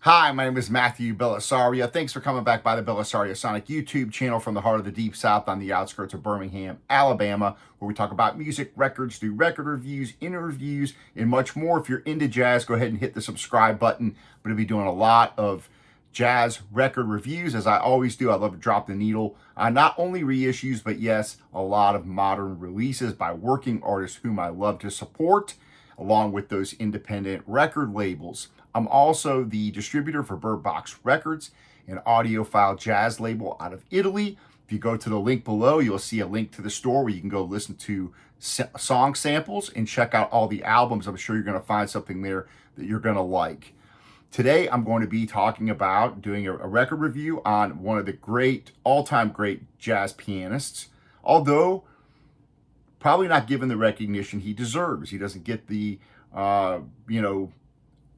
Hi, my name is Matthew Bellisario. Thanks for coming back by the BellisarioSonic YouTube channel from the heart of the Deep South on the outskirts of Birmingham, Alabama, where we talk about music, records, do record reviews, interviews, and much more. If you're into jazz, go ahead and hit the subscribe button. I'm going to be doing a lot of jazz record reviews, as I always do. I love to drop the needle on not only reissues, but yes, a lot of modern releases by working artists whom I love to support, along with those independent record labels. I'm also the distributor for Bird Box Records, an audiophile jazz label out of Italy. If you go to the link below, you'll see a link to the store where you can go listen to song samples and check out all the albums. I'm sure you're going to find something there that you're going to like. Today, I'm going to be talking about doing a record review on one of the great, all-time great jazz pianists, although probably not given the recognition he deserves. He doesn't get the,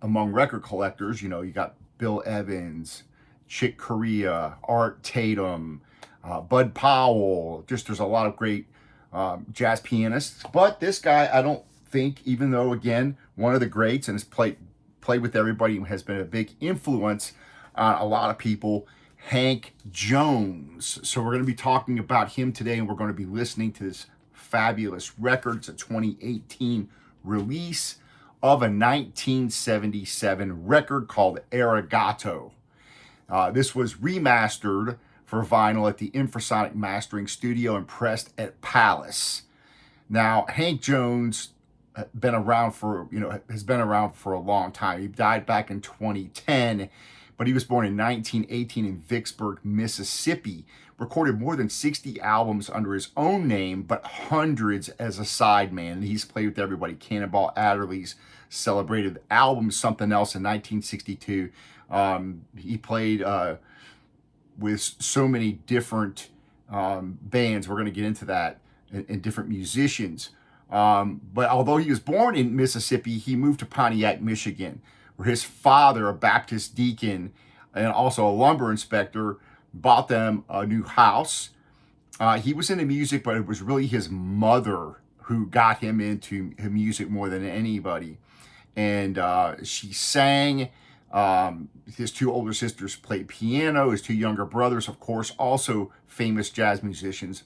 among record collectors, you got Bill Evans, Chick Corea, Art Tatum, Bud Powell. Just there's a lot of great jazz pianists. But this guy, I don't think, even though, again, one of the greats and has played with everybody and has been a big influence on a lot of people, Hank Jones. So we're going to be talking about him today, and we're going to be listening to this fabulous record. It's a 2018 release of a 1977 record called Arigato. This was remastered for vinyl at the Infrasonic Mastering studio and pressed at Pallas. Now, Hank Jones has been around for a long time. He died back in 2010, but he was born in 1918 in Vicksburg, Mississippi. Recorded more than 60 albums under his own name, but hundreds as a sideman. And he's played with everybody. Cannonball Adderley's celebrated album, Something Else, in 1962. He played with so many different bands. We're going to get into that, and different musicians. But although he was born in Mississippi, he moved to Pontiac, Michigan, where his father, a Baptist deacon and also a lumber inspector, bought them a new house. He was into music, but it was really his mother who got him into music more than anybody. And she sang. His two older sisters played piano. His two younger brothers, of course, also famous jazz musicians.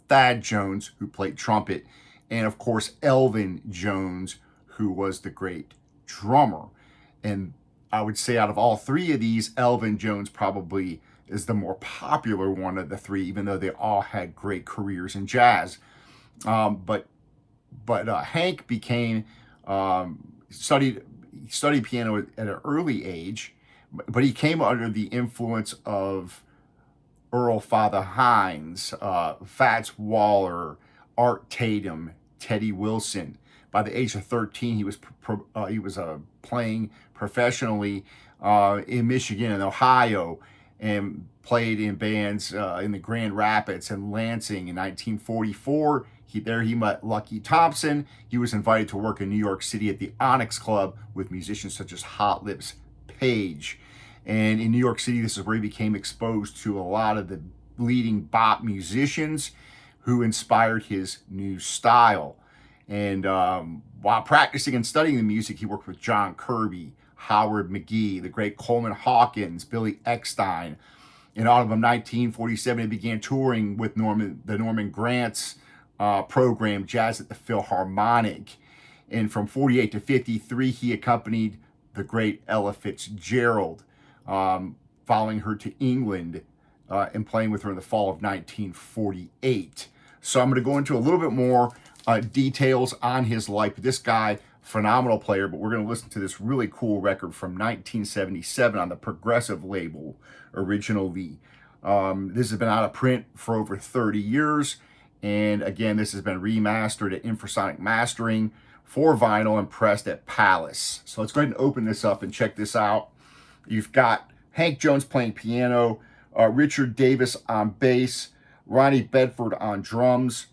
Thad Jones, who played trumpet, and of course, Elvin Jones, who was the great drummer. And I would say out of all three of these, Elvin Jones probably is the more popular one of the three, even though they all had great careers in jazz. But Hank became studied piano at an early age, but he came under the influence of Earl Father Hines, Fats Waller, Art Tatum, Teddy Wilson. By the age of 13, he was playing professionally in Michigan and Ohio, and played in bands in the Grand Rapids and Lansing. In 1944, he met Lucky Thompson. He was invited to work in New York City at the Onyx Club with musicians such as Hot Lips Page. And in New York City, this is where he became exposed to a lot of the leading bop musicians who inspired his new style. And while practicing and studying the music, he worked with John Kirby, Howard McGee, the great Coleman Hawkins, Billy Eckstine. In autumn of 1947, he began touring with Norman Grant's program, Jazz at the Philharmonic. And from 48 to 53, he accompanied the great Ella Fitzgerald, following her to England and playing with her in the fall of 1948. So I'm going to go into a little bit more details on his life. This guy, phenomenal player, but we're going to listen to this really cool record from 1977 on the Progressive label originally. This has been out of print for over 30 years. And again, this has been remastered at Infrasonic Mastering for vinyl and pressed at Pallas. So let's go ahead and open this up and check this out. You've got Hank Jones playing piano, Richard Davis on bass, Ronnie Bedford on drums.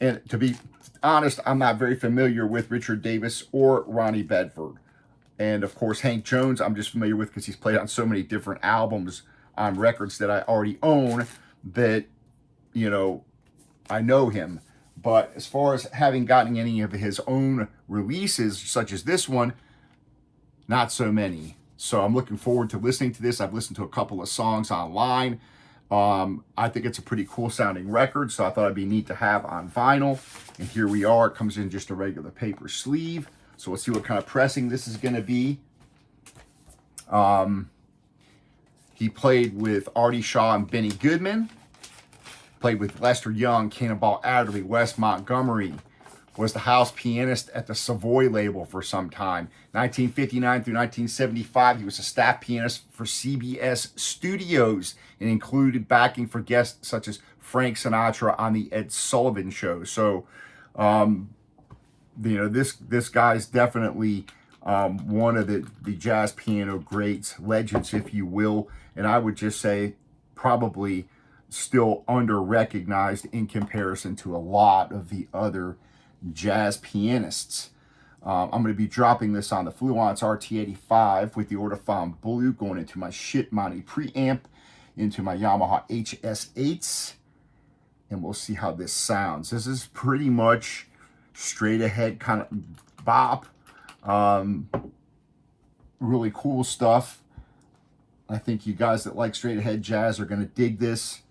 And to be honest, I'm not very familiar with Richard Davis or Ronnie Bedford. And of course, Hank Jones, I'm just familiar with because he's played on so many different albums on records that I already own that, I know him. But as far as having gotten any of his own releases, such as this one, not so many. So I'm looking forward to listening to this. I've listened to a couple of songs online. I think it's a pretty cool sounding record, so I thought it'd be neat to have on vinyl. And here we are. It comes in just a regular paper sleeve. So let's see what kind of pressing this is going to be. He played with Artie Shaw and Benny Goodman. Played with Lester Young, Cannonball Adderley, Wes Montgomery. Was the house pianist at the Savoy label for some time. 1959 through 1975, he was a staff pianist for CBS Studios and included backing for guests such as Frank Sinatra on the Ed Sullivan Show. So, this guy's definitely one of the jazz piano greats, legends, if you will. And I would just say probably still under-recognized in comparison to a lot of the other jazz pianists. I'm going to be dropping this on the Fluence RT85 with the Ortophon Blue going into my Shitmoney preamp, into my Yamaha HS8s, and we'll see how this sounds. This is pretty much straight ahead kind of bop. Really cool stuff. I think you guys that like straight ahead jazz are going to dig this.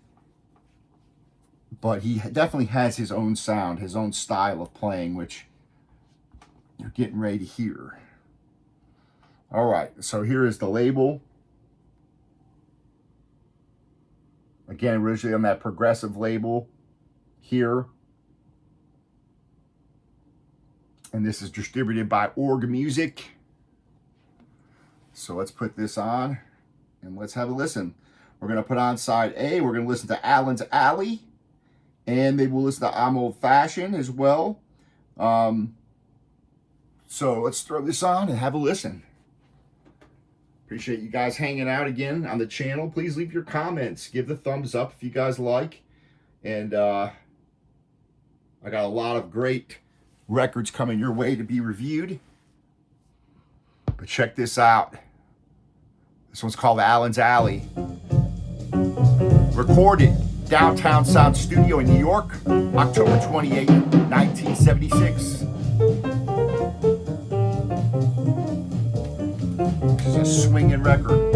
But he definitely has his own sound, his own style of playing, which you're getting ready to hear. All right, so here is the label. Again, originally on that progressive label here. And this is distributed by Org Music. So let's put this on and let's have a listen. We're going to put on side A. We're going to listen to Allen's Alley. And they will listen to I'm Old Fashioned as well. So let's throw this on and have a listen. Appreciate you guys hanging out again on the channel. Please leave your comments. Give the thumbs up if you guys like. And I got a lot of great records coming your way to be reviewed. But check this out. This one's called Allen's Alley. Recorded Downtown Sound Studio in New York, October 28, 1976. This is a swinging record.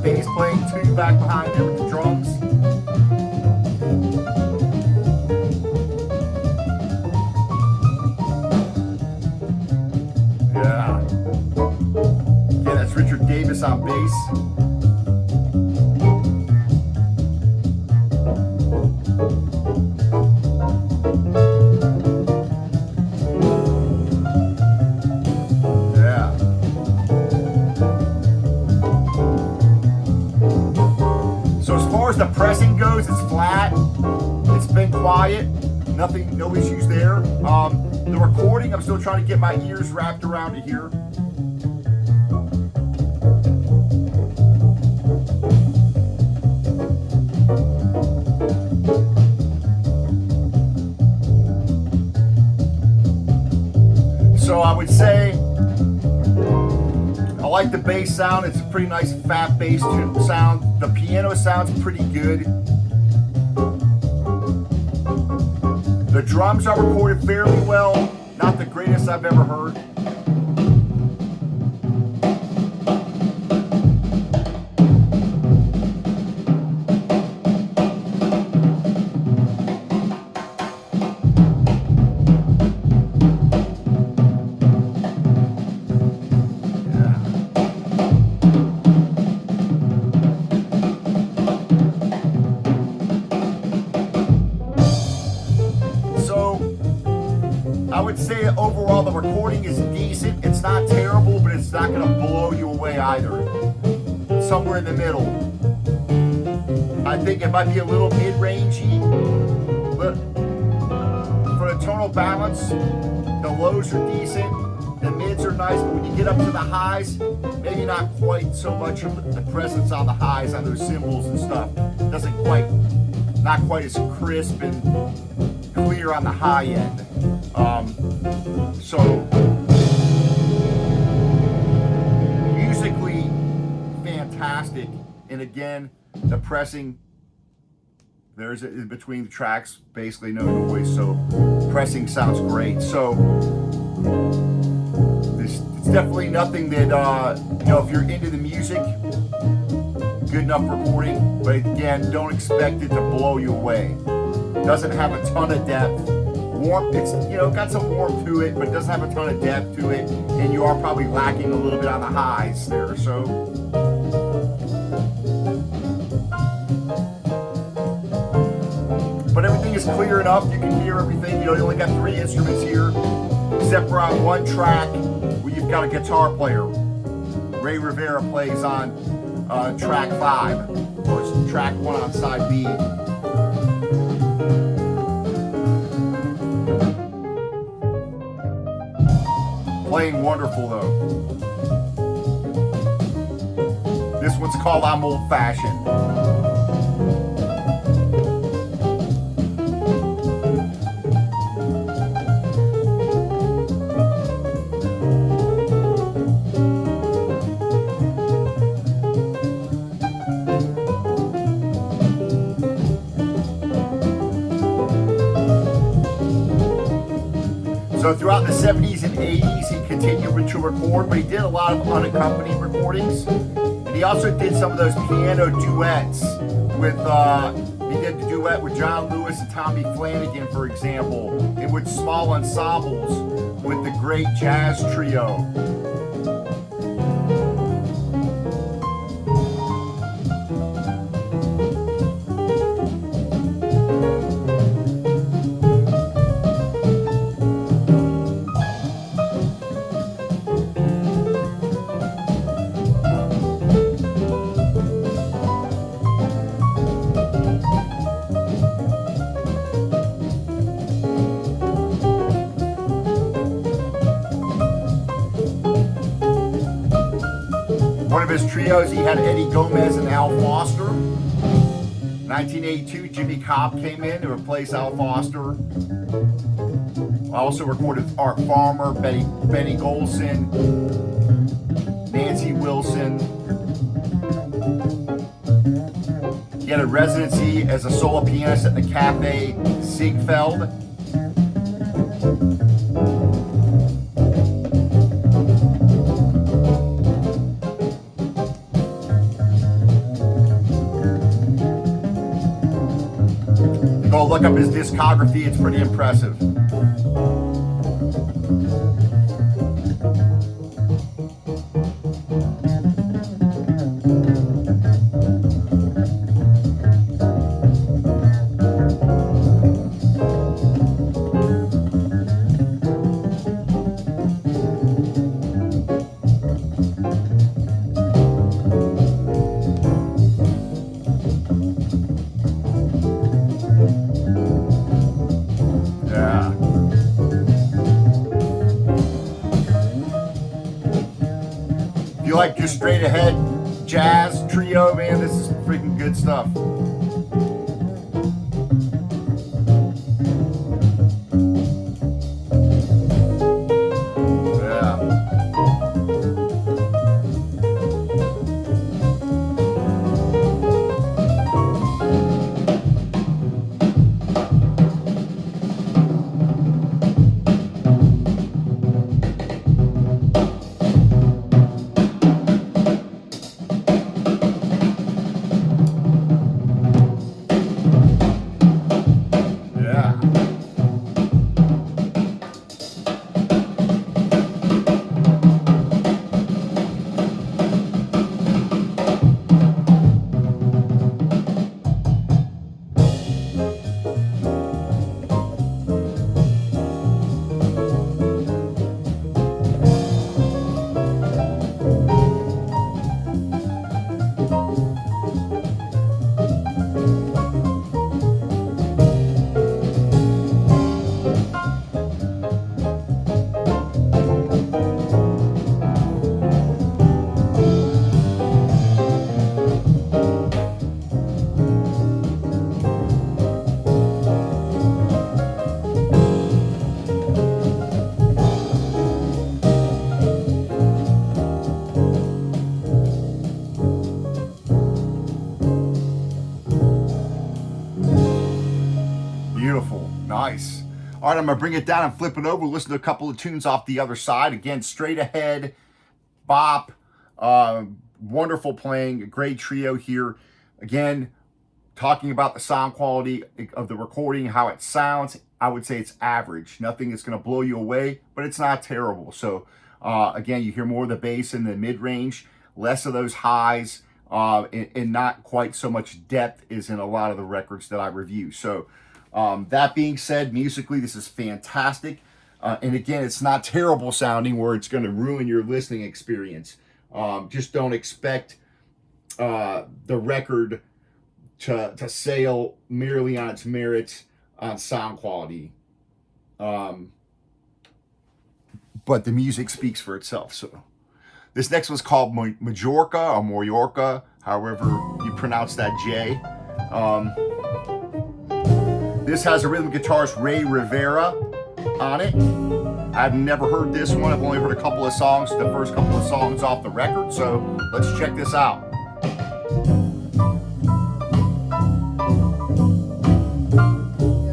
Bass playing too back behind there with the drums. Yeah. Yeah, that's Richard Davis this on bass. Yeah. So as far as the pressing goes, it's flat. It's been quiet. Nothing, no issues there. The recording, I'm still trying to get my ears wrapped around to here. So I would say I like the bass sound. It's a pretty nice fat bass sound. The piano sounds pretty good. The drums are recorded fairly well. Not the greatest I've ever heard. I would say overall the recording is decent. It's not terrible, but it's not going to blow you away either. Somewhere in the middle. I think it might be a little mid-rangey, but for the tonal balance, the lows are decent, the mids are nice, but when you get up to the highs, maybe not quite so much of the presence on the highs on those cymbals and stuff. Doesn't quite, not quite as crisp and clear on the high end. So musically fantastic, and again the pressing, there's in between the tracks basically no noise, so pressing sounds great. So it's definitely nothing that you know, if you're into the music, good enough recording, but again, don't expect it to blow you away. Doesn't have a ton of depth. Warmth, it's, you know, got some warmth to it, but it doesn't have a ton of depth to it, and you are probably lacking a little bit on the highs there. So but everything is clear enough. You can hear everything. You know, you only got 3 instruments here, except for on one track where you've got a guitar player. Ray Rivera plays on track 5, or it's track 1 on side B. Playing wonderful though. This one's called I'm Old Fashioned. So throughout the 70s and 80s, he continued to record, but he did a lot of unaccompanied recordings. And he also did some of those piano duets with, he did the duet with John Lewis and Tommy Flanagan, for example, and with small ensembles with the great jazz trio. One of his trios, he had Eddie Gomez and Al Foster. 1982, Jimmy Cobb came in to replace Al Foster. Also recorded Art Farmer, Benny Golson, Nancy Wilson. He had a residency as a solo pianist at the Cafe Ziegfeld. Go look up his discography, it's pretty impressive. If you like just straight ahead jazz trio, man, this is freaking good stuff. Beautiful, nice. All right, I'm gonna bring it down and flip it over. Listen to a couple of tunes off the other side. Again, straight ahead, bop, wonderful playing, a great trio here. Again, talking about the sound quality of the recording, how it sounds, I would say it's average. Nothing that's gonna blow you away, but it's not terrible. So again, you hear more of the bass in the mid-range, less of those highs, and not quite so much depth as in a lot of the records that I review. So that being said, musically, this is fantastic. And again, it's not terrible sounding where it's going to ruin your listening experience. Just don't expect the record to sail merely on its merits on sound quality. But the music speaks for itself. So this next one's called Majorca or Mallorca, however you pronounce that J. This has a rhythm guitarist, Ray Rivera, on it. I've never heard this one. I've only heard a couple of songs, the first couple of songs off the record. So let's check this out.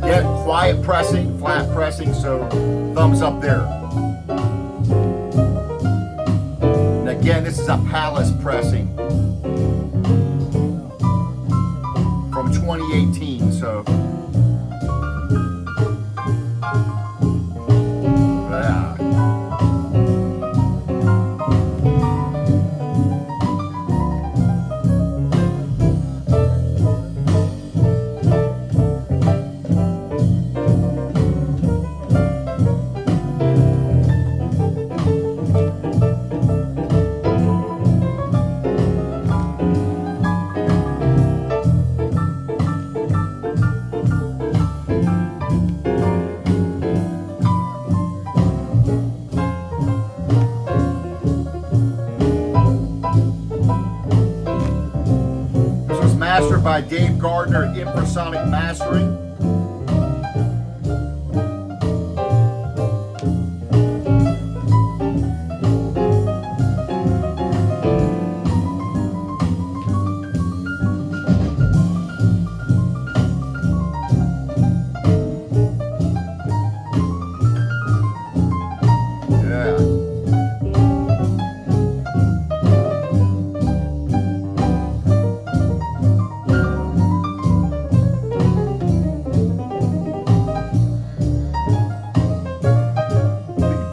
Get quiet pressing, flat pressing, so thumbs up there. And again, this is a Pallas pressing from 2018, so. Mastered by Dave Garner, Infrasonic Mastering.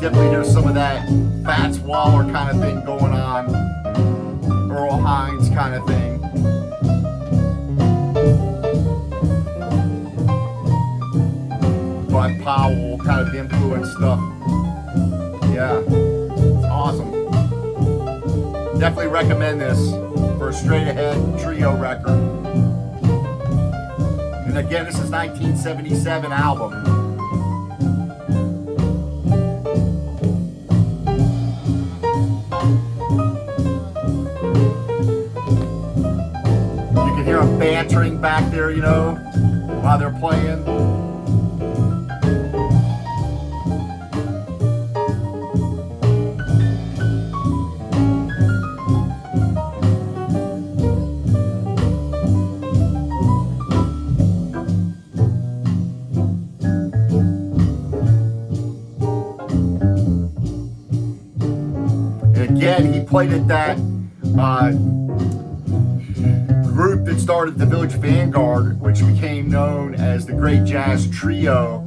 Definitely hear some of that Fats Waller kind of thing going on. Earl Hines kind of thing. Bud Powell kind of influence stuff. Yeah, it's awesome. Definitely recommend this for a straight ahead trio record. And again, this is 1977 album. You can hear them bantering back there, you know, while they're playing. Again, he played at that group that started the Village Vanguard, which became known as the Great Jazz Trio,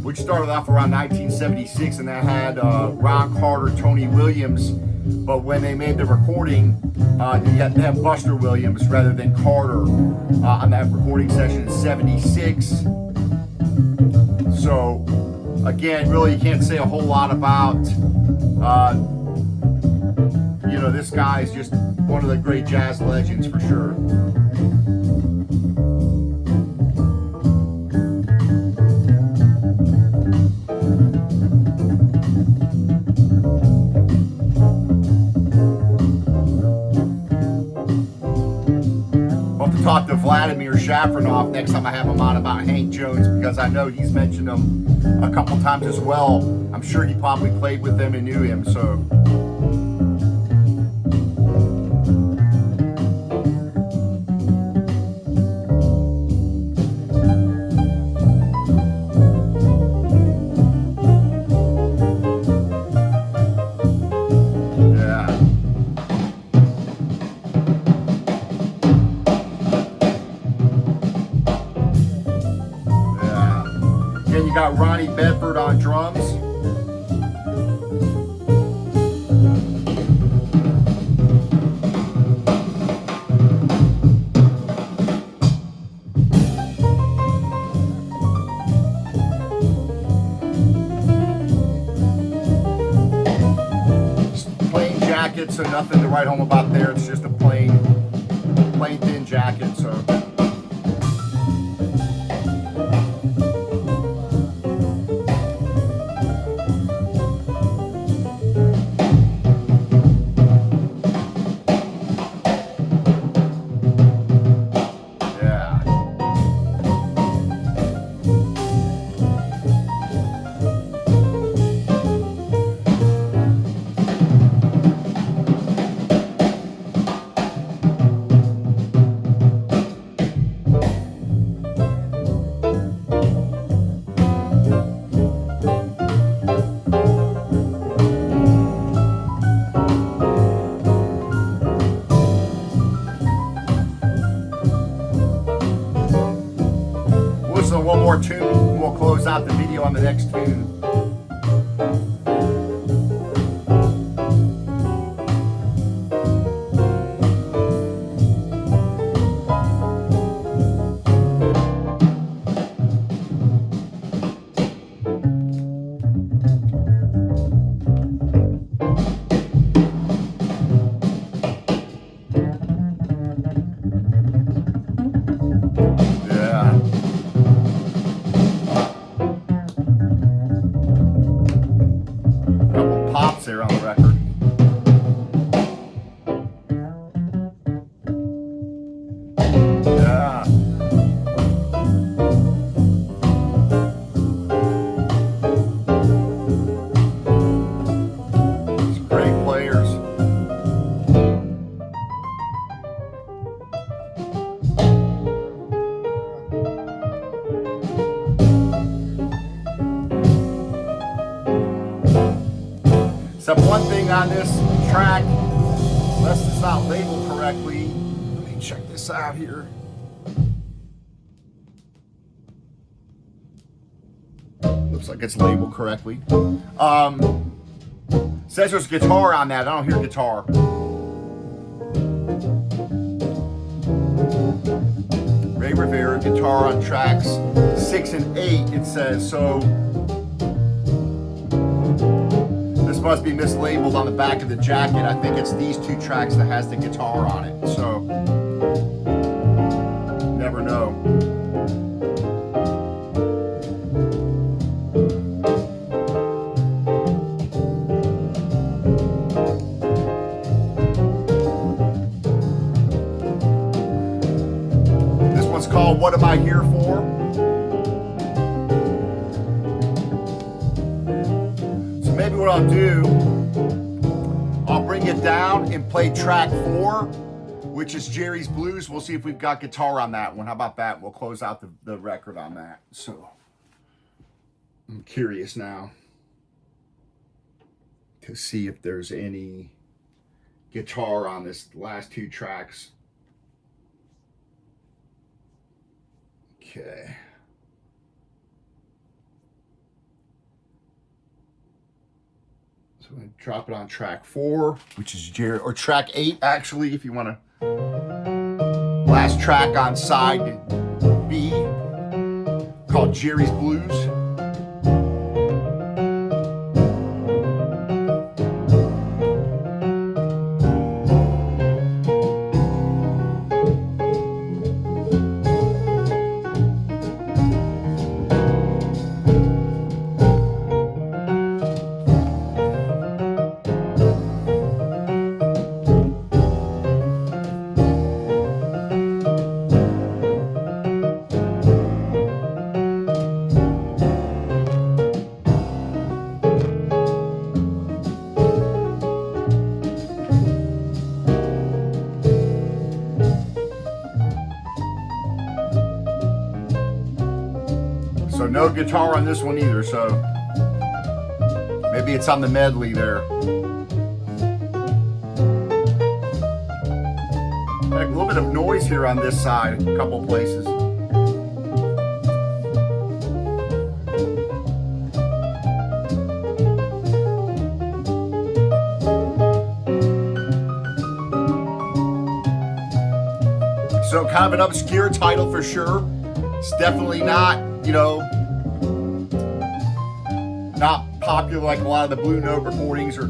which started off around 1976, and that had Ron Carter, Tony Williams. But when they made the recording, they had Buster Williams rather than Carter on that recording session in '76. So, again, really, you can't say a whole lot about. You know, this guy's just one of the great jazz legends for sure. I'll have to talk to Vladimir Shafronov next time I have him on about Hank Jones, because I know he's mentioned him a couple times as well. I'm sure he probably played with them and knew him, so. You got Ronnie Bedford on drums. Just plain jacket, so nothing to write home about there. It's just a plain thin jacket, so. One more tune, and we'll close out the video on the next tune. There on the record. Yeah. Some great players. Except one thing on this track, unless it's not labeled correctly, let me check this out here. Looks like it's labeled correctly. Says there's guitar on that. I don't hear guitar. got guitar on tracks 6 and 8, it says. So this must be mislabeled on the back of the jacket. I think it's these 2 tracks that has the guitar on it. So never know. Called What Am I Here For? So maybe what I'll do, I'll bring it down and play track 4, which is Jerry's Blues. We'll see if we've got guitar on that one. How about that? We'll close out the record on that. So I'm curious now to see if there's any guitar on this last 2 tracks. Okay. So I'm going to drop it on track 4, which is Jerry, or track 8 actually, if you want to. Last track on side B, called Jerry's Blues. So no guitar on this one either, so maybe it's on the medley there. Like a little bit of noise here on this side, a couple places. So kind of an obscure title for sure. It's definitely not, you know, not popular like a lot of the Blue Note recordings or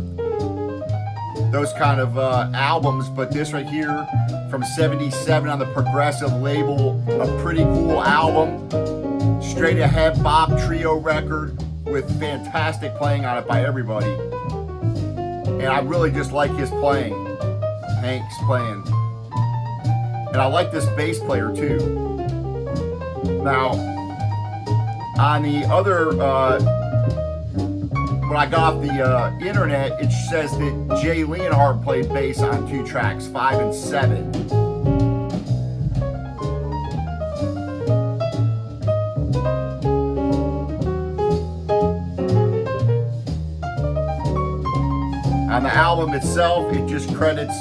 those kind of albums, but this right here from '77 on the Progressive label, a pretty cool album, straight ahead bop trio record with fantastic playing on it by everybody. And I really just like his playing, Hank's playing. And I like this bass player too. Now, on the other, when I got off the internet, it says that Jay Leonhardt played bass on 2 tracks, 5 and 7. On the album itself, it just credits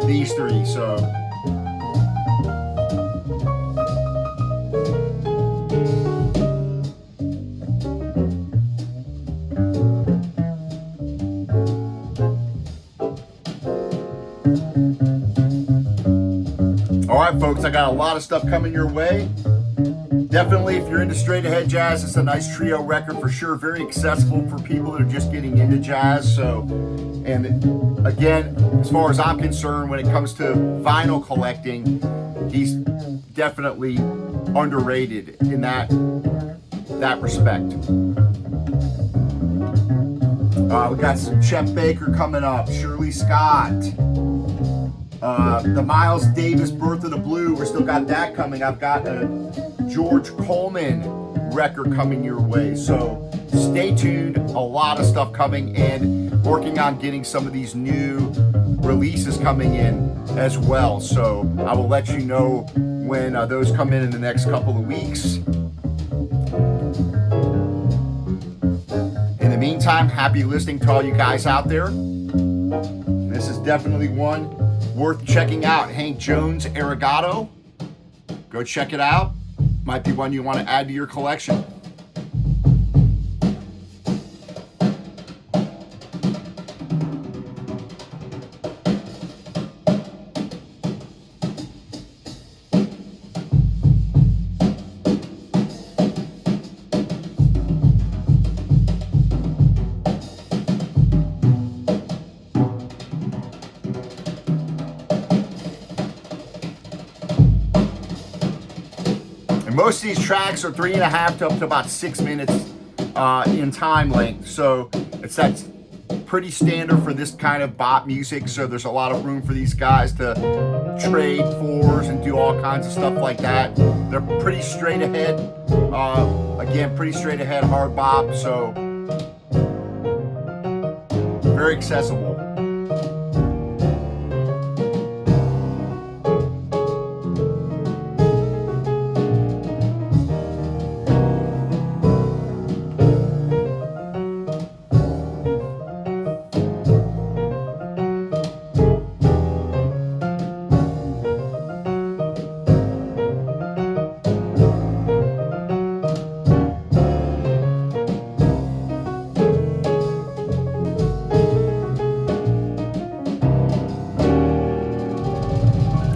these 3, so. Alright folks, I got a lot of stuff coming your way. Definitely, if you're into straight ahead jazz, it's a nice trio record for sure. Very accessible for people that are just getting into jazz. So, and again, as far as I'm concerned, when it comes to vinyl collecting, he's definitely underrated in that respect. We got some Chet Baker coming up, Shirley Scott. The Miles Davis Birth of the Blue, we still got that coming. I've got a George Coleman record coming your way. So stay tuned, a lot of stuff coming, and working on getting some of these new releases coming in as well. So I will let you know when those come in the next couple of weeks. In the meantime, happy listening to all you guys out there. This is definitely one worth checking out. Hank Jones Arigato. Go check it out. Might be one you want to add to your collection. Most of these tracks are 3.5 to up to about 6 minutes in time length. So that's pretty standard for this kind of bop music. So there's a lot of room for these guys to trade fours and do all kinds of stuff like that. They're pretty straight ahead. Again, pretty straight ahead hard bop. So very accessible.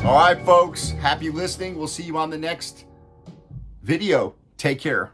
All right, folks, happy listening. We'll see you on the next video. Take care.